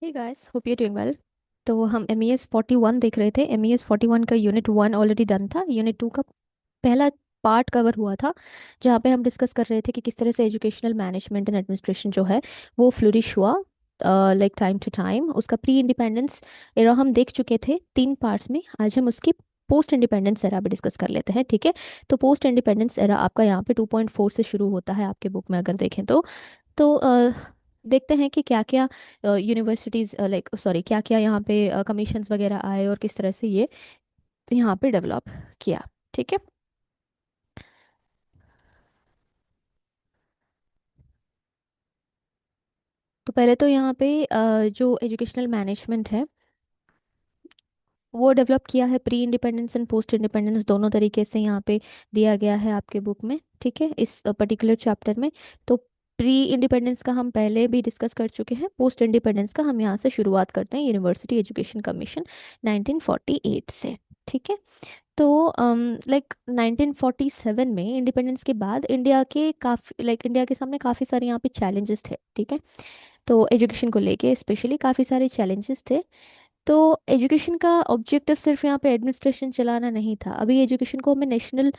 Hey guys, hope you doing well. तो हम MES 41 देख रहे थे। MES 41 का यूनिट 1 ऑलरेडी डन था। यूनिट 2 का पहला पार्ट कवर हुआ था, जहाँ पे हम डिस्कस कर रहे थे कि किस तरह से एजुकेशनल मैनेजमेंट एंड एडमिनिस्ट्रेशन जो है वो फ्लरिश हुआ लाइक टाइम टू टाइम। उसका प्री इंडिपेंडेंस एरा हम देख चुके थे 3 पार्ट्स में। आज हम उसकी पोस्ट इंडिपेंडेंस एरा भी डिस्कस कर लेते हैं, ठीक है। तो पोस्ट इंडिपेंडेंस एरा आपका यहाँ पे 2.4 से शुरू होता है आपके बुक में अगर देखें तो देखते हैं कि क्या क्या यूनिवर्सिटीज़ लाइक सॉरी क्या क्या यहाँ पे कमीशंस वगैरह आए और किस तरह से ये यहाँ पे डेवलप किया, ठीक है। तो पहले तो यहाँ पे जो एजुकेशनल मैनेजमेंट है वो डेवलप किया है pre independence and post independence दोनों तरीके से यहाँ पे दिया गया है आपके बुक में, ठीक है, इस पर्टिकुलर चैप्टर में। तो प्री इंडिपेंडेंस का हम पहले भी डिस्कस कर चुके हैं। पोस्ट इंडिपेंडेंस का हम यहाँ से शुरुआत करते हैं, यूनिवर्सिटी एजुकेशन कमीशन 1948 से, ठीक है। तो लाइक 1947 में इंडिपेंडेंस के बाद इंडिया के सामने काफ़ी सारे यहाँ पे चैलेंजेस थे, ठीक है। तो एजुकेशन को लेके स्पेशली काफ़ी सारे चैलेंजेस थे। तो एजुकेशन का ऑब्जेक्टिव सिर्फ यहाँ पे एडमिनिस्ट्रेशन चलाना नहीं था। अभी एजुकेशन को हमें नेशनल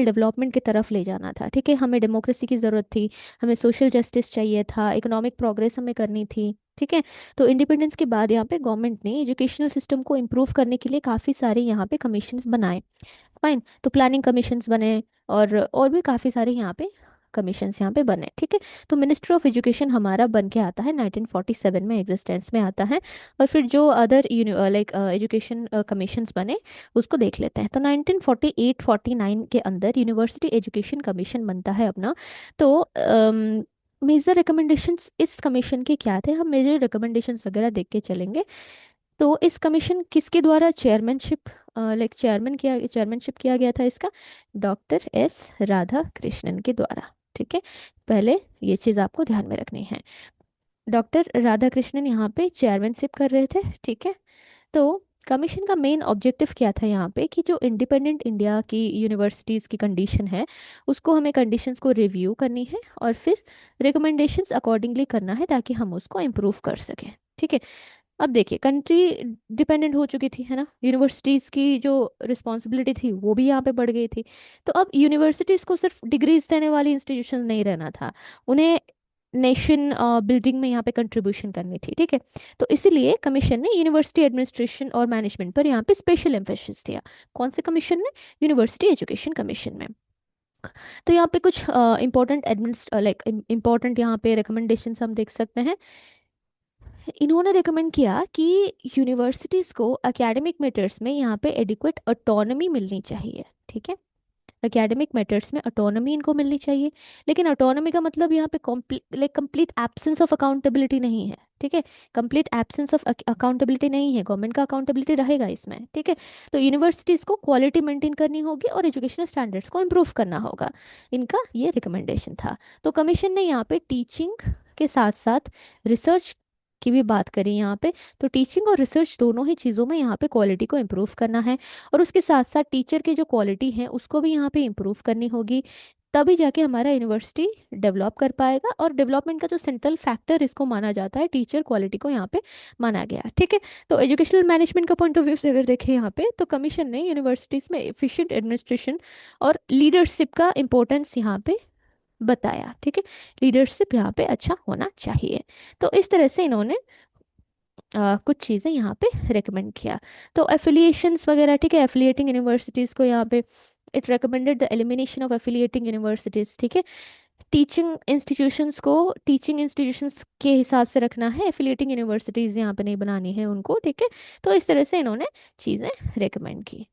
डेवलपमेंट की तरफ ले जाना था, ठीक है। हमें डेमोक्रेसी की ज़रूरत थी, हमें सोशल जस्टिस चाहिए था, इकोनॉमिक प्रोग्रेस हमें करनी थी, ठीक है। तो इंडिपेंडेंस के बाद यहाँ पे गवर्नमेंट ने एजुकेशनल सिस्टम को इम्प्रूव करने के लिए काफ़ी सारे यहाँ पे कमीशंस बनाए। फाइन, तो प्लानिंग कमीशंस बने और भी काफ़ी सारे यहाँ पे कमीशंस यहाँ पे बने, ठीक है। तो मिनिस्ट्री ऑफ एजुकेशन हमारा बन के आता है 1947 में एग्जिस्टेंस में आता है। और फिर जो अदर एजुकेशन कमीशंस बने उसको देख लेते हैं। तो 1948-49 के अंदर यूनिवर्सिटी एजुकेशन कमीशन बनता है अपना। तो मेजर रिकमेंडेशंस इस कमीशन के क्या थे, हम मेजर रिकमेंडेशंस वगैरह देख के चलेंगे। तो इस कमीशन किसके द्वारा चेयरमैनशिप किया गया था इसका, डॉक्टर राधा कृष्णन के द्वारा, ठीक है। पहले ये चीज़ आपको ध्यान में रखनी है। डॉक्टर राधा कृष्णन यहाँ पे चेयरमैनशिप कर रहे थे, ठीक है। तो कमीशन का मेन ऑब्जेक्टिव क्या था यहाँ पे कि जो इंडिपेंडेंट इंडिया की यूनिवर्सिटीज़ की कंडीशन है उसको हमें कंडीशंस को रिव्यू करनी है और फिर रिकमेंडेशंस अकॉर्डिंगली करना है ताकि हम उसको इम्प्रूव कर सकें, ठीक है। अब देखिए, कंट्री डिपेंडेंट हो चुकी थी, है ना। यूनिवर्सिटीज़ की जो रिस्पॉन्सिबिलिटी थी वो भी यहाँ पे बढ़ गई थी। तो अब यूनिवर्सिटीज़ को सिर्फ डिग्रीज देने वाली इंस्टीट्यूशन नहीं रहना था, उन्हें नेशन बिल्डिंग में यहाँ पे कंट्रीब्यूशन करनी थी, ठीक है। तो इसीलिए कमीशन ने यूनिवर्सिटी एडमिनिस्ट्रेशन और मैनेजमेंट पर यहाँ पे स्पेशल एम्फेसिस दिया। कौन से कमीशन ने, यूनिवर्सिटी एजुकेशन कमीशन में। तो यहाँ पे कुछ इंपॉर्टेंट यहाँ पे रिकमेंडेशंस हम देख सकते हैं। इन्होंने रिकमेंड किया कि यूनिवर्सिटीज़ को एकेडमिक मैटर्स में यहाँ पे एडिक्वेट ऑटोनमी मिलनी चाहिए, ठीक है। एकेडमिक मैटर्स में ऑटोनमी इनको मिलनी चाहिए। लेकिन ऑटोनमी का मतलब यहाँ पे कंप्लीट एब्सेंस ऑफ अकाउंटेबिलिटी नहीं है, ठीक है। कंप्लीट एब्सेंस ऑफ अकाउंटेबिलिटी नहीं है, गवर्नमेंट का अकाउंटेबिलिटी रहेगा इसमें, ठीक है। तो यूनिवर्सिटीज़ को क्वालिटी मेंटेन करनी होगी और एजुकेशनल स्टैंडर्ड्स को इम्प्रूव करना होगा, इनका ये रिकमेंडेशन था। तो कमीशन ने यहाँ पे टीचिंग के साथ साथ रिसर्च की भी बात करी यहाँ पे। तो टीचिंग और रिसर्च दोनों ही चीज़ों में यहाँ पे क्वालिटी को इम्प्रूव करना है और उसके साथ साथ टीचर की जो क्वालिटी है उसको भी यहाँ पे इम्प्रूव करनी होगी। तभी जाके हमारा यूनिवर्सिटी डेवलप कर पाएगा और डेवलपमेंट का जो सेंट्रल फैक्टर इसको माना जाता है टीचर क्वालिटी को यहाँ पे माना गया, ठीक है। तो एजुकेशनल मैनेजमेंट का पॉइंट ऑफ व्यू से अगर देखें यहाँ पे तो कमीशन ने यूनिवर्सिटीज़ में एफिशिएंट एडमिनिस्ट्रेशन और लीडरशिप का इम्पोर्टेंस यहाँ पे बताया, ठीक है। लीडरशिप यहाँ पे अच्छा होना चाहिए। तो इस तरह से इन्होंने कुछ चीज़ें यहाँ पे रेकमेंड किया। तो एफिलिएशंस वगैरह, ठीक है, एफिलिएटिंग यूनिवर्सिटीज़ को यहाँ पे it recommended the elimination of affiliating universities, ठीक है। टीचिंग इंस्टीट्यूशंस के हिसाब से रखना है, एफिलिएटिंग यूनिवर्सिटीज़ यहाँ पे नहीं बनानी है उनको, ठीक है। तो इस तरह से इन्होंने चीज़ें रेकमेंड की,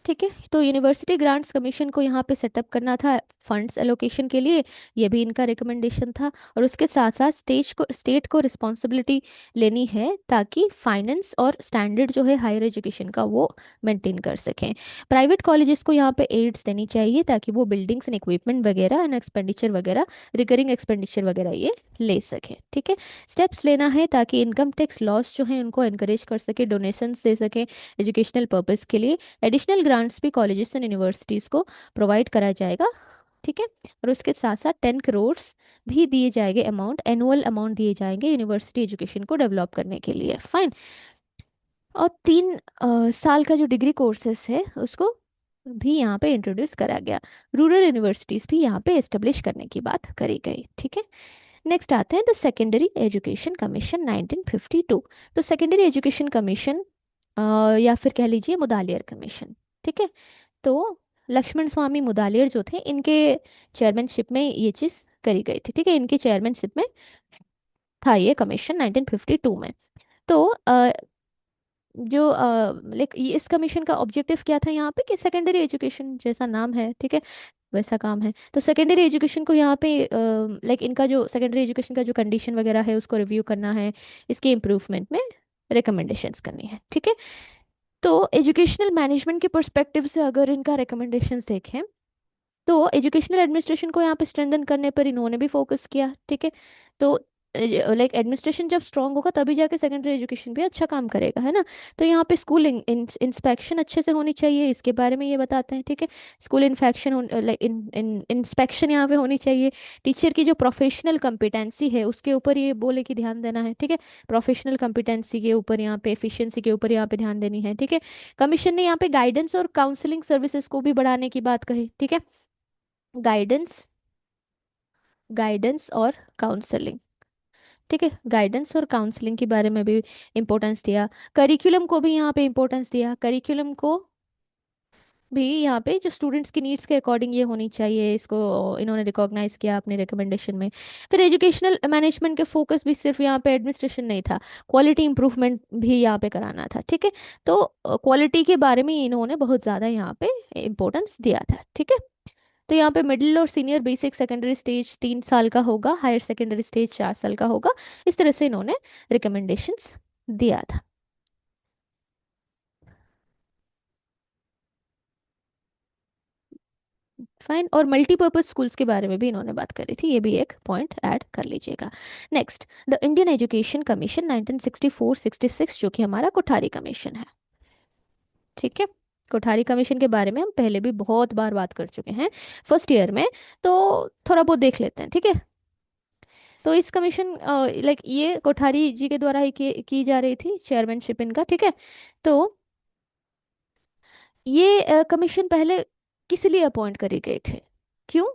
ठीक है। तो यूनिवर्सिटी ग्रांट्स कमीशन को यहाँ पे सेटअप करना था फंड्स एलोकेशन के लिए, ये भी इनका रिकमेंडेशन था। और उसके साथ साथ स्टेट को रिस्पॉन्सिबिलिटी लेनी है ताकि फाइनेंस और स्टैंडर्ड जो है हायर एजुकेशन का वो मेंटेन कर सकें। प्राइवेट कॉलेजेस को यहाँ पे एड्स देनी चाहिए ताकि वो बिल्डिंग्स एंड इक्विपमेंट वगैरह एंड एक्सपेंडिचर वगैरह, रिकरिंग एक्सपेंडिचर वगैरह ये ले सकें, ठीक है। स्टेप्स लेना है ताकि इनकम टैक्स लॉस जो है उनको एनकरेज कर सके, डोनेशंस दे सकें एजुकेशनल पर्पज़ के लिए। एडिशनल ग्रांट्स भी कॉलेजेस एंड यूनिवर्सिटीज़ को प्रोवाइड करा जाएगा ठीक है। और उसके साथ साथ 10 करोड़ भी दिए जाएंगे, अमाउंट, एनुअल अमाउंट दिए जाएंगे यूनिवर्सिटी एजुकेशन को डेवलप करने के लिए, फाइन। और 3 साल का जो डिग्री कोर्सेस है उसको भी यहाँ पे इंट्रोड्यूस करा गया। रूरल यूनिवर्सिटीज़ भी यहाँ पे एस्टेब्लिश करने की बात करी गई, ठीक है। नेक्स्ट आते हैं द सेकेंडरी एजुकेशन कमीशन 1952। तो सेकेंडरी एजुकेशन कमीशन या फिर कह लीजिए मुदालियर कमीशन, ठीक है। तो लक्ष्मण स्वामी मुदालियर जो थे, इनके चेयरमैनशिप में ये चीज़ करी गई थी, ठीक है। इनकी चेयरमैनशिप में था ये कमीशन 1952 में। तो जो लाइक ये इस कमीशन का ऑब्जेक्टिव क्या था यहाँ पे, कि सेकेंडरी एजुकेशन जैसा नाम है, ठीक है, वैसा काम है। तो सेकेंडरी एजुकेशन को यहाँ पे लाइक इनका जो सेकेंडरी एजुकेशन का जो कंडीशन वगैरह है उसको रिव्यू करना है, इसके इम्प्रूवमेंट में रिकमेंडेशंस करनी है, ठीक है। तो एजुकेशनल मैनेजमेंट के पर्सपेक्टिव से अगर इनका रिकमेंडेशंस देखें, तो एजुकेशनल एडमिनिस्ट्रेशन को यहाँ पे स्ट्रेंथन करने पर इन्होंने भी फोकस किया, ठीक है। तो लाइक एडमिनिस्ट्रेशन जब स्ट्रांग होगा तभी जाके सेकेंडरी एजुकेशन भी अच्छा काम करेगा, है ना। तो यहाँ पे स्कूल इंस्पेक्शन अच्छे से होनी चाहिए, इसके बारे में ये बताते हैं, ठीक है। स्कूल इन्फेक्शन लाइक इंस्पेक्शन यहाँ पे होनी चाहिए। टीचर की जो प्रोफेशनल कंपिटेंसी है उसके ऊपर ये बोले कि ध्यान देना है, ठीक है। प्रोफेशनल कंपिटेंसी के ऊपर यहाँ पे, एफिशिएंसी के ऊपर यहाँ पे ध्यान देनी है, ठीक है। कमीशन ने यहाँ पे गाइडेंस और काउंसलिंग सर्विसेज को भी बढ़ाने की बात कही, ठीक है। गाइडेंस, गाइडेंस और काउंसलिंग, ठीक है। गाइडेंस और काउंसलिंग के बारे में भी इम्पोर्टेंस दिया। करिकुलम को भी यहाँ पे इम्पोर्टेंस दिया, करिकुलम को भी यहाँ पे जो स्टूडेंट्स की नीड्स के अकॉर्डिंग ये होनी चाहिए, इसको इन्होंने रिकॉग्नाइज किया अपने रिकमेंडेशन में। फिर एजुकेशनल मैनेजमेंट के फोकस भी सिर्फ यहाँ पे एडमिनिस्ट्रेशन नहीं था, क्वालिटी इंप्रूवमेंट भी यहाँ पे कराना था, ठीक है। तो क्वालिटी के बारे में इन्होंने बहुत ज़्यादा यहाँ पे इम्पोर्टेंस दिया था, ठीक है। तो यहाँ पे मिडिल और सीनियर बेसिक सेकेंडरी स्टेज 3 साल का होगा, हायर सेकेंडरी स्टेज 4 साल का होगा। इस तरह से इन्होंने रिकमेंडेशंस दिया था। फाइन। और मल्टीपर्पज स्कूल्स के बारे में भी इन्होंने बात करी थी, ये भी एक पॉइंट ऐड कर लीजिएगा। Next, the Indian education commission 1964-66, जो कि हमारा कोठारी कमीशन है, ठीक है। कोठारी कमीशन के बारे में हम पहले भी बहुत बार बात कर चुके हैं फर्स्ट ईयर में, तो थोड़ा बहुत देख लेते हैं, ठीक है। तो इस कमीशन लाइक ये कोठारी जी के द्वारा ही की जा रही थी, चेयरमैनशिप इनका, ठीक है। तो ये कमीशन पहले किस लिए अपॉइंट करे गए थे, क्यों?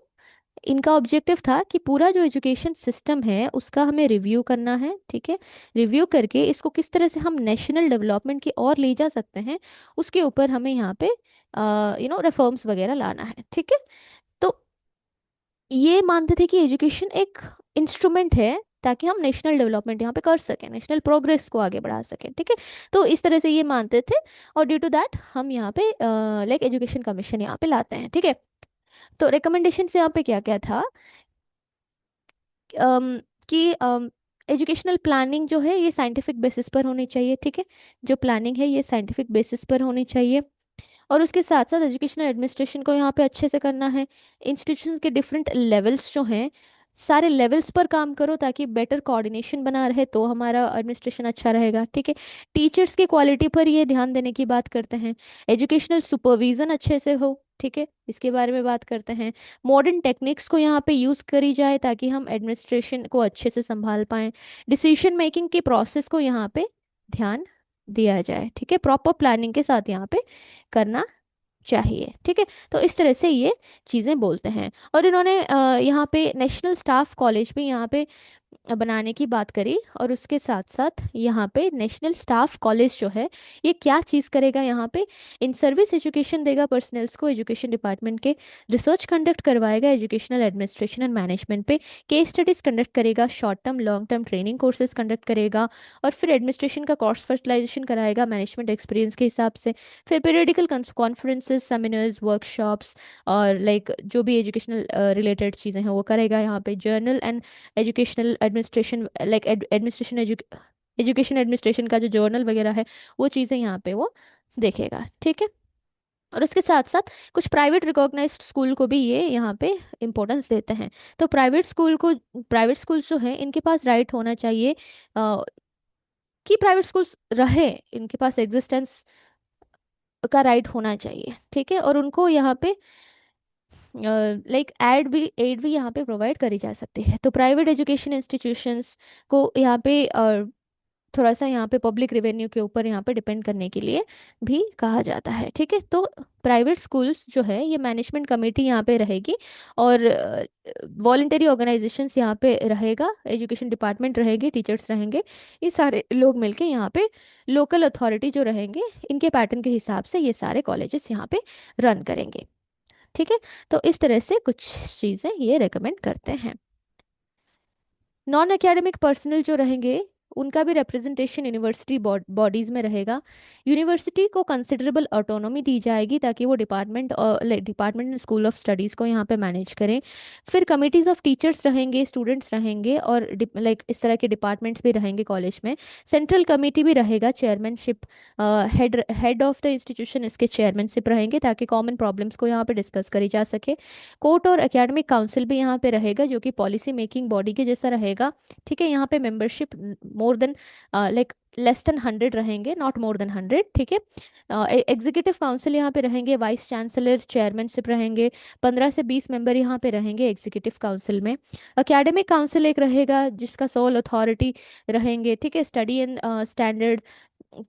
इनका ऑब्जेक्टिव था कि पूरा जो एजुकेशन सिस्टम है उसका हमें रिव्यू करना है, ठीक है। रिव्यू करके इसको किस तरह से हम नेशनल डेवलपमेंट की ओर ले जा सकते हैं, उसके ऊपर हमें यहाँ पे रिफॉर्म्स वगैरह लाना है, ठीक है। तो ये मानते थे कि एजुकेशन एक इंस्ट्रूमेंट है ताकि हम नेशनल डेवलपमेंट यहाँ पे कर सकें, नेशनल प्रोग्रेस को आगे बढ़ा सकें, ठीक है। तो इस तरह से ये मानते थे, और ड्यू टू दैट हम यहाँ पे लाइक एजुकेशन कमीशन यहाँ पे लाते हैं, ठीक है। तो रिकमेंडेशन से यहाँ पे क्या क्या था, अम, कि एजुकेशनल प्लानिंग जो है ये साइंटिफिक बेसिस पर होनी चाहिए, ठीक है। जो प्लानिंग है ये साइंटिफिक बेसिस पर होनी चाहिए। और उसके साथ साथ एजुकेशनल एडमिनिस्ट्रेशन को यहाँ पे अच्छे से करना है। इंस्टीट्यूशंस के डिफरेंट लेवल्स जो हैं, सारे लेवल्स पर काम करो ताकि बेटर कोऑर्डिनेशन बना रहे, तो हमारा एडमिनिस्ट्रेशन अच्छा रहेगा, ठीक है। टीचर्स की क्वालिटी पर ये ध्यान देने की बात करते हैं। एजुकेशनल सुपरविजन अच्छे से हो, ठीक है, इसके बारे में बात करते हैं। मॉडर्न टेक्निक्स को यहाँ पे यूज़ करी जाए ताकि हम एडमिनिस्ट्रेशन को अच्छे से संभाल पाएँ। डिसीजन मेकिंग के प्रोसेस को यहाँ पे ध्यान दिया जाए, ठीक है। प्रॉपर प्लानिंग के साथ यहाँ पे करना चाहिए, ठीक है। तो इस तरह से ये चीज़ें बोलते हैं। और इन्होंने यहाँ पे नेशनल स्टाफ कॉलेज भी यहाँ पे बनाने की बात करी, और उसके साथ साथ यहाँ पे नेशनल स्टाफ कॉलेज जो है ये क्या चीज़ करेगा, यहाँ पे इन सर्विस एजुकेशन देगा पर्सनल्स को, एजुकेशन डिपार्टमेंट के, रिसर्च कंडक्ट करवाएगा एजुकेशनल एडमिनिस्ट्रेशन एंड मैनेजमेंट पे, केस स्टडीज कंडक्ट करेगा, short term long term training courses conduct करेगा, और फिर एडमिनिस्ट्रेशन का कोर्स फर्टिलाइजेशन कराएगा मैनेजमेंट एक्सपीरियंस के हिसाब से। फिर पीरियडिकल कॉन्फ्रेंसेस, सेमिनार्स, वर्कशॉप्स, और लाइक जो भी एजुकेशनल रिलेटेड चीज़ें हैं वो करेगा। यहाँ पे journal and educational administration like administration education administration का जो जर्नल वगैरह है वो चीज़ें यहाँ पे वो देखेगा, ठीक है। और उसके साथ साथ कुछ प्राइवेट रिकॉग्नाइज्ड स्कूल को भी ये यहाँ पे इम्पोर्टेंस देते हैं। तो प्राइवेट स्कूल्स जो हैं इनके पास राइट होना चाहिए कि प्राइवेट स्कूल्स रहे, इनके पास एग्जिस्टेंस का राइट होना चाहिए, ठीक है। और उनको यहाँ पे लाइक एड भी यहाँ पे प्रोवाइड करी जा सकती है। तो प्राइवेट एजुकेशन इंस्टीट्यूशंस को यहाँ पे थोड़ा सा यहाँ पे पब्लिक रेवेन्यू के ऊपर यहाँ पे डिपेंड करने के लिए भी कहा जाता है। ठीक है, तो प्राइवेट स्कूल्स जो है ये मैनेजमेंट कमेटी यहाँ पे रहेगी, और वॉलेंटरी ऑर्गेनाइजेशंस यहाँ पे रहेगा, एजुकेशन डिपार्टमेंट रहेगी, टीचर्स रहेंगे, ये सारे लोग मिलके यहाँ पे लोकल अथॉरिटी जो रहेंगे इनके पैटर्न के हिसाब से ये सारे कॉलेजेस यहाँ पे रन करेंगे। ठीक है, तो इस तरह से कुछ चीज़ें ये रेकमेंड करते हैं। नॉन एकेडमिक पर्सनल जो रहेंगे उनका भी रिप्रेजेंटेशन यूनिवर्सिटी बॉडीज में रहेगा। यूनिवर्सिटी को कंसिडरेबल ऑटोनॉमी दी जाएगी ताकि वो department and school of studies को यहाँ पे मैनेज करें। फिर कमिटीज़ ऑफ टीचर्स रहेंगे, स्टूडेंट्स रहेंगे, और लाइक इस तरह के डिपार्टमेंट्स भी रहेंगे कॉलेज में। सेंट्रल कमेटी भी रहेगा, chairmanship, head head of the institution इसके चेयरमैनशिप रहेंगे ताकि कॉमन प्रॉब्लम्स को यहाँ पे डिस्कस करी जा सके। कोर्ट और एकेडमिक काउंसिल भी यहाँ पे रहेगा जो कि पॉलिसी मेकिंग बॉडी के जैसा रहेगा। ठीक है, यहाँ पे membership more than like less than 100 रहेंगे, नॉट मोर देन 100। ठीक है, एग्जीक्यूटिव काउंसिल यहाँ पे रहेंगे, वाइस चांसलर चेयरमैनशिप रहेंगे, 15 से 20 मेंबर यहाँ पे रहेंगे एग्जीक्यूटिव काउंसिल में। एकेडमिक काउंसिल एक रहेगा जिसका सोल अथॉरिटी रहेंगे। ठीक है, स्टडी एंड स्टैंडर्ड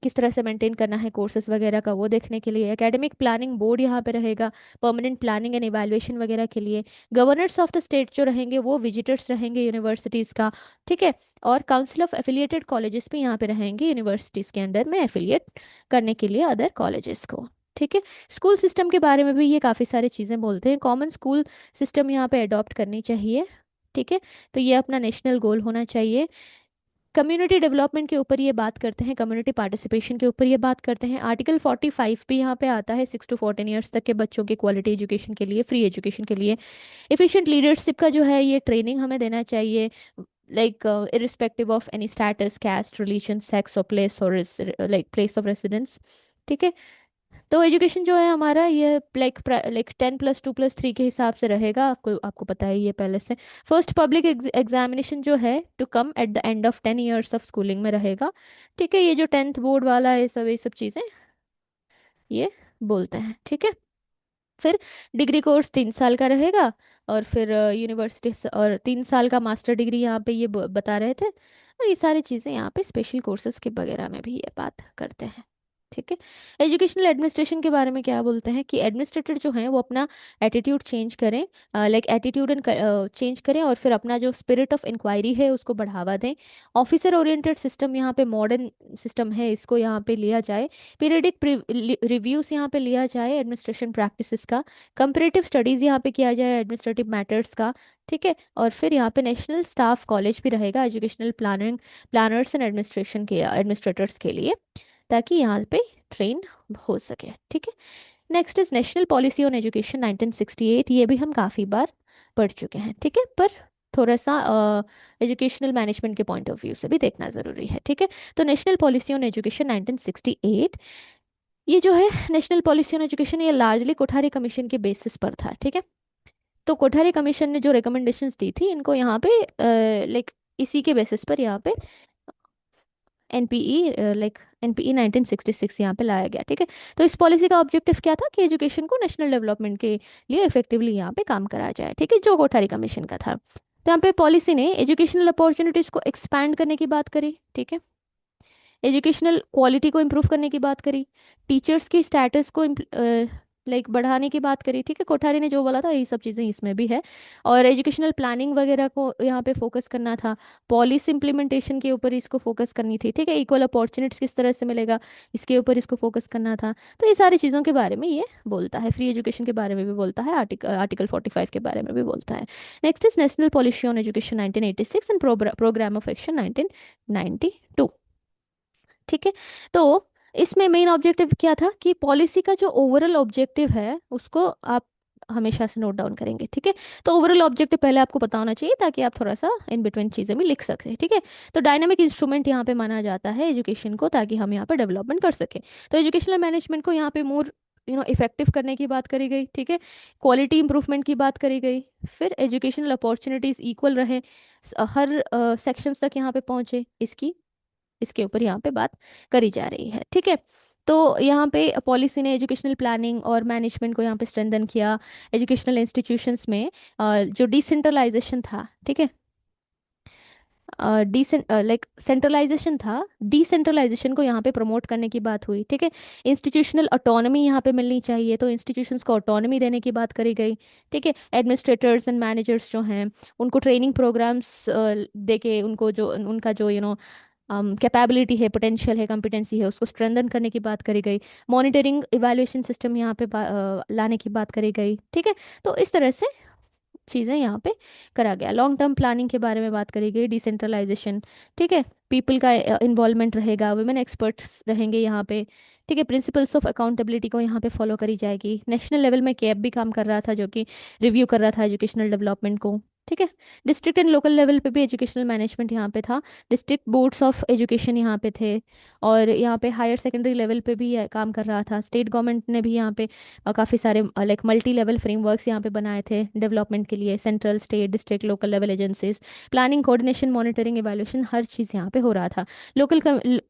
किस तरह से मेंटेन करना है कोर्सेज वगैरह का वो देखने के लिए। एकेडमिक प्लानिंग बोर्ड यहाँ पे रहेगा, परमानेंट प्लानिंग एंड इवैल्यूएशन वगैरह के लिए। गवर्नर्स ऑफ द स्टेट जो रहेंगे वो विजिटर्स रहेंगे यूनिवर्सिटीज़ का। ठीक है, और काउंसिल ऑफ एफिलिएटेड कॉलेजेस भी यहाँ पे रहेंगे यूनिवर्सिटीज़ के अंडर में एफिलिएट करने के लिए अदर कॉलेजेस को। ठीक है, स्कूल सिस्टम के बारे में भी ये काफ़ी सारी चीज़ें बोलते हैं। कॉमन स्कूल सिस्टम यहाँ पे अडॉप्ट करनी चाहिए। ठीक है, तो ये अपना नेशनल गोल होना चाहिए। कम्युनिटी डेवलपमेंट के ऊपर ये बात करते हैं, कम्युनिटी पार्टिसिपेशन के ऊपर ये बात करते हैं। आर्टिकल 45 भी यहाँ पे आता है 6 to 14 ईयर्स तक के बच्चों के क्वालिटी एजुकेशन के लिए, फ्री एजुकेशन के लिए। एफिशिएंट लीडरशिप का जो है ये ट्रेनिंग हमें देना चाहिए, like irrespective of any status, caste, religion, sex और प्लेस, और लाइक प्लेस ऑफ रेसिडेंस। ठीक है, तो एजुकेशन जो है हमारा ये लाइक 10+2+3 के हिसाब से रहेगा, आपको आपको पता है ये पहले से। फर्स्ट पब्लिक एग्जामिनेशन जो है to come at the end of 10 years of schooling में रहेगा। ठीक है, ये जो 10th बोर्ड वाला है, ये सब चीज़ें ये बोलते हैं। ठीक है, फिर डिग्री कोर्स 3 साल का रहेगा, और फिर यूनिवर्सिटी और 3 साल का मास्टर डिग्री यहाँ पे ये बता रहे थे, और ये सारी चीज़ें यहाँ पे स्पेशल कोर्सेज के वगैरह में भी ये बात करते हैं। ठीक है, एजुकेशनल एडमिनिस्ट्रेशन के बारे में क्या बोलते हैं कि एडमिनिस्ट्रेटर जो हैं वो अपना एटीट्यूड चेंज करें, लाइक एटीट्यूड एंड चेंज करें, और फिर अपना जो स्पिरिट ऑफ इंक्वायरी है उसको बढ़ावा दें। ऑफिसर ओरिएंटेड सिस्टम यहाँ पे मॉडर्न सिस्टम है, इसको यहाँ पे लिया जाए। पीरियडिक रिव्यूज यहाँ पे लिया जाए एडमिनिस्ट्रेशन प्रैक्टिसेस का। कंपैरेटिव स्टडीज़ यहाँ पे किया जाए एडमिनिस्ट्रेटिव मैटर्स का। ठीक है, और फिर यहाँ पे नेशनल स्टाफ कॉलेज भी रहेगा एजुकेशनल प्लानर्स एंड एडमिनिस्ट्रेटर्स के लिए, ताकि यहाँ पे ट्रेन हो सके। ठीक है, next is national policy on education 1968। ये भी हम काफ़ी बार पढ़ चुके हैं। ठीक है, पर थोड़ा सा एजुकेशनल मैनेजमेंट के पॉइंट ऑफ व्यू से भी देखना ज़रूरी है। ठीक है, तो नेशनल पॉलिसी ऑन एजुकेशन 1968, ये जो है नेशनल पॉलिसी ऑन एजुकेशन ये लार्जली कोठारी कमीशन के बेसिस पर था। ठीक है, तो कोठारी कमीशन ने जो रिकमेंडेशंस दी थी इनको यहाँ पे लाइक इसी के बेसिस पर यहाँ पे एनपीई लाइक एनपीई 1966 यहाँ पे लाया गया। ठीक है, तो इस पॉलिसी का ऑब्जेक्टिव क्या था कि एजुकेशन को नेशनल डेवलपमेंट के लिए इफेक्टिवली यहाँ पे काम करा जाए। ठीक है, जो कोठारी कमीशन का था। तो यहाँ पे पॉलिसी ने एजुकेशनल अपॉर्चुनिटीज को एक्सपैंड करने की बात करी। ठीक है, एजुकेशनल क्वालिटी को इम्प्रूव करने की बात करी, टीचर्स की स्टेटस को लाइक बढ़ाने की बात करी। ठीक है, कोठारी ने जो बोला था यही सब चीज़ें इसमें भी है, और एजुकेशनल प्लानिंग वगैरह को यहाँ पे फोकस करना था। पॉलिसी इम्प्लीमेंटेशन के ऊपर इसको फोकस करनी थी। ठीक है, इक्वल अपॉर्चुनिटीज किस तरह से मिलेगा इसके ऊपर इसको फोकस करना था। तो ये सारी चीज़ों के बारे में ये बोलता है। फ्री एजुकेशन के बारे में भी बोलता है, आर्टिकल 45 के बारे में भी बोलता है। Next is national policy on education 1986 and programme of action 1992। ठीक है, तो इसमें मेन ऑब्जेक्टिव क्या था कि पॉलिसी का जो ओवरऑल ऑब्जेक्टिव है उसको आप हमेशा से नोट डाउन करेंगे। ठीक है, तो ओवरऑल ऑब्जेक्टिव पहले आपको पता होना चाहिए ताकि आप थोड़ा सा इन बिटवीन चीज़ें भी लिख सकें। ठीक है, तो डायनामिक इंस्ट्रूमेंट यहाँ पे माना जाता है एजुकेशन को, ताकि हम यहाँ पे डेवलपमेंट कर सकें। तो एजुकेशनल मैनेजमेंट को यहाँ पे मोर इफेक्टिव करने की बात करी गई। ठीक है, क्वालिटी इंप्रूवमेंट की बात करी गई, फिर एजुकेशनल अपॉर्चुनिटीज़ इक्वल रहे, हर सेक्शंस तक यहाँ पे पहुँचे, इसके ऊपर यहाँ पे बात करी जा रही है। ठीक है, तो यहाँ पे पॉलिसी ने एजुकेशनल प्लानिंग और मैनेजमेंट को यहाँ पे स्ट्रेंथन किया। एजुकेशनल इंस्टीट्यूशंस में जो डिसेंट्रलाइजेशन था, ठीक है, लाइक सेंट्रलाइजेशन था, डिसेंट्रलाइजेशन को यहाँ पे प्रमोट करने की बात हुई, ठीक है। इंस्टीट्यूशनल ऑटोनॉमी यहाँ पे मिलनी चाहिए, तो इंस्टीट्यूशंस को ऑटोनॉमी देने की बात करी गई, ठीक है। एडमिनिस्ट्रेटर्स एंड मैनेजर्स जो हैं उनको ट्रेनिंग प्रोग्राम्स दे के उनको जो उनका जो कैपेबिलिटी है, पोटेंशियल है, कॉम्पिटेंसी है, उसको स्ट्रेंथन करने की बात करी गई। मॉनिटरिंग इवैल्यूएशन सिस्टम यहाँ पे लाने की बात करी गई, ठीक है। तो इस तरह से चीज़ें यहाँ पे करा गया। लॉन्ग टर्म प्लानिंग के बारे में बात करी गई, डिसेंट्रलाइजेशन, ठीक है। पीपल का इन्वॉल्वमेंट रहेगा, वुमेन एक्सपर्ट्स रहेंगे यहाँ पे, ठीक है। प्रिंसिपल्स ऑफ अकाउंटेबिलिटी को यहाँ पे फॉलो करी जाएगी। नेशनल लेवल में कैब भी काम कर रहा था, जो कि रिव्यू कर रहा था एजुकेशनल डेवलपमेंट को, ठीक है। डिस्ट्रिक्ट एंड लोकल लेवल पे भी एजुकेशनल मैनेजमेंट यहाँ पे था। डिस्ट्रिक्ट बोर्ड्स ऑफ एजुकेशन यहाँ पे थे, और यहाँ पे हायर सेकेंडरी लेवल पे भी काम कर रहा था। स्टेट गवर्नमेंट ने भी यहाँ पे काफ़ी सारे लाइक मल्टी लेवल फ्रेमवर्क्स यहाँ पे बनाए थे डेवलपमेंट के लिए। Central, state, district, local level agencies, planning, coordination, monitoring, evaluation, हर चीज़ यहाँ पे हो रहा था। लोकल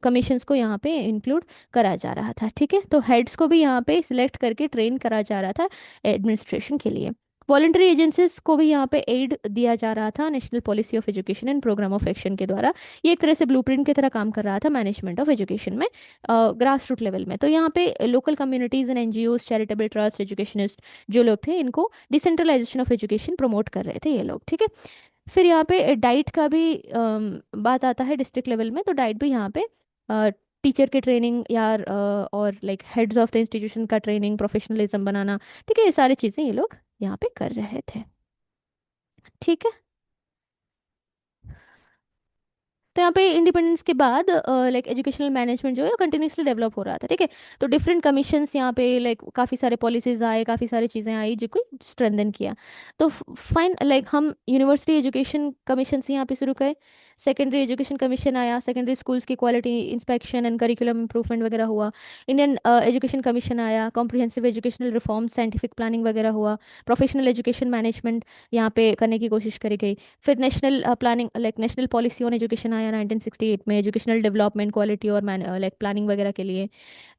कमीशंस को यहाँ पे इंक्लूड करा जा रहा था, ठीक है। तो हेड्स को भी यहाँ पे सिलेक्ट करके ट्रेन करा जा रहा था एडमिनिस्ट्रेशन के लिए। वॉलंटरी एजेंसीज को भी यहाँ पे एड दिया जा रहा था national policy of education and programme of action के द्वारा। ये एक तरह से ब्लूप्रिंट की तरह काम कर रहा था मैनेजमेंट ऑफ एजुकेशन में, ग्रास रूट लेवल में। तो यहाँ पे local communities and NGOs, charitable trust, educationist जो लोग थे, इनको डिसेंट्रलाइजेशन ऑफ एजुकेशन प्रमोट कर रहे थे ये लोग, ठीक है। फिर यहाँ पे डाइट का भी बात आता है डिस्ट्रिक्ट लेवल में। तो डाइट भी यहाँ पे टीचर के ट्रेनिंग या और like heads of the institution का ट्रेनिंग, प्रोफेशनलिज्म बनाना, ठीक है, ये सारी चीज़ें ये लोग यहाँ पे कर रहे थे, ठीक है। तो यहाँ पे इंडिपेंडेंस के बाद लाइक एजुकेशनल मैनेजमेंट जो है कंटिन्यूसली डेवलप हो रहा था, ठीक है। तो डिफरेंट कमीशंस यहाँ पे लाइक काफ़ी सारे पॉलिसीज आए, काफ़ी सारी चीज़ें आई जो को स्ट्रेंथन किया। तो फाइन, लाइक हम यूनिवर्सिटी एजुकेशन कमीशन से यहाँ पे शुरू करें। सेकेंडरी एजुकेशन कमीशन आया, सेकेंडरी स्कूल्स की quality inspection and curriculum improvement वगैरह हुआ। इंडियन एजुकेशन कमीशन आया, comprehensive educational reform, scientific planning वगैरह हुआ। प्रोफेशनल एजुकेशन मैनेजमेंट यहाँ पे करने की कोशिश करी गई। फिर national planning like national policy on education आया 1968 में, एजुकेशनल डेवलपमेंट, क्वालिटी और लाइक प्लानिंग वगैरह के लिए।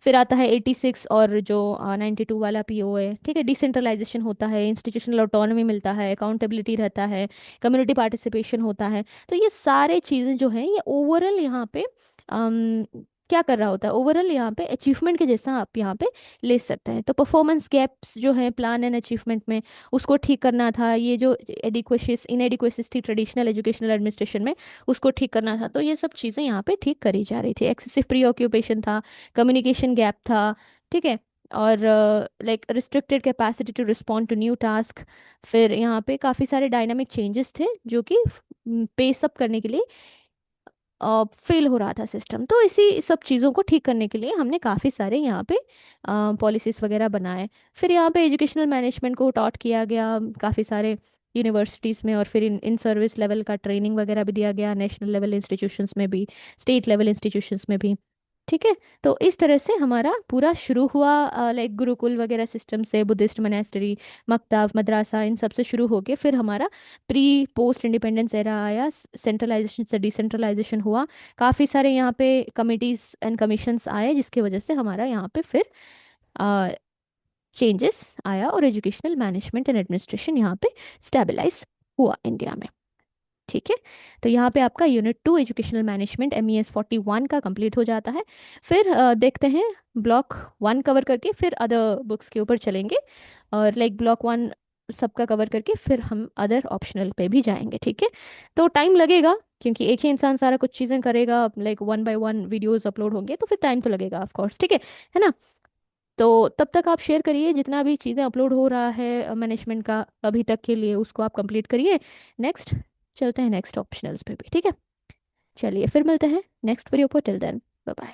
फिर आता है 86 और जो 92 वाला पीओ है, ठीक है। डिसेंट्रलाइजेशन होता है, इंस्टीट्यूशनल ऑटोनॉमी मिलता है, अकाउंटेबिलिटी रहता है, कम्युनिटी पार्टिसिपेशन होता है। तो ये सारे चीज़ें जो हैं ये ओवरऑल यहाँ पे अम, क्या कर रहा होता है, ओवरऑल यहाँ पे अचीवमेंट के जैसा आप यहाँ पे ले सकते हैं। तो परफॉर्मेंस गैप्स जो है प्लान एंड अचीवमेंट में, उसको ठीक करना था। ये जो एडिक्वेसिस इनएडिक्वेसिस थी ट्रेडिशनल एजुकेशनल एडमिनिस्ट्रेशन में, उसको ठीक करना था। तो ये सब चीज़ें यहाँ पे ठीक करी जा रही थी। एक्सेसिव प्री ऑक्यूपेशन था, कम्युनिकेशन गैप था, ठीक है। और like restricted capacity to respond to new task. फिर यहाँ पे काफ़ी सारे डायनामिक चेंजेस थे जो कि पेस अप करने के लिए फेल हो रहा था सिस्टम। तो इसी सब चीज़ों को ठीक करने के लिए हमने काफ़ी सारे यहाँ पे पॉलिसीज़ वगैरह बनाए। फिर यहाँ पे एजुकेशनल मैनेजमेंट को टॉट किया गया काफ़ी सारे यूनिवर्सिटीज़ में, और फिर इन सर्विस लेवल का ट्रेनिंग वगैरह भी दिया गया नेशनल लेवल इंस्टीट्यूशंस में भी, स्टेट लेवल इंस्टीट्यूशंस में भी, ठीक है। तो इस तरह से हमारा पूरा शुरू हुआ लाइक गुरुकुल वगैरह सिस्टम से, बुद्धिस्ट मनेस्ट्री, मकतब, मदरसा, इन सब से शुरू होके फिर हमारा प्री पोस्ट इंडिपेंडेंस एरा आया, सेंट्रलाइजेशन से डिसेंट्रलाइजेशन हुआ। काफ़ी सारे यहाँ पे कमिटीज़ एंड कमीशंस आए, जिसकी वजह से हमारा यहाँ पे फिर चेंजेस आया, और एजुकेशनल मैनेजमेंट एंड एडमिनिस्ट्रेशन यहाँ पे स्टेबलाइज हुआ इंडिया में, ठीक है। तो यहाँ पे आपका यूनिट 2 एजुकेशनल मैनेजमेंट MES 41 का कंप्लीट हो जाता है। फिर देखते हैं ब्लॉक 1 कवर करके फिर अदर बुक्स के ऊपर चलेंगे, और लाइक ब्लॉक 1 सबका कवर करके फिर हम अदर ऑप्शनल पे भी जाएंगे, ठीक है। तो टाइम लगेगा क्योंकि एक ही इंसान सारा कुछ चीज़ें करेगा, लाइक 1 by 1 वीडियोस अपलोड होंगे, तो फिर टाइम तो लगेगा ऑफ कोर्स, ठीक है ना। तो तब तक आप शेयर करिए जितना भी चीज़ें अपलोड हो रहा है मैनेजमेंट का अभी तक के लिए, उसको आप कंप्लीट करिए। नेक्स्ट चलते हैं नेक्स्ट ऑप्शनल्स पे भी, ठीक है। चलिए फिर मिलते हैं नेक्स्ट वीडियो पर, टिल देन बाय बाय।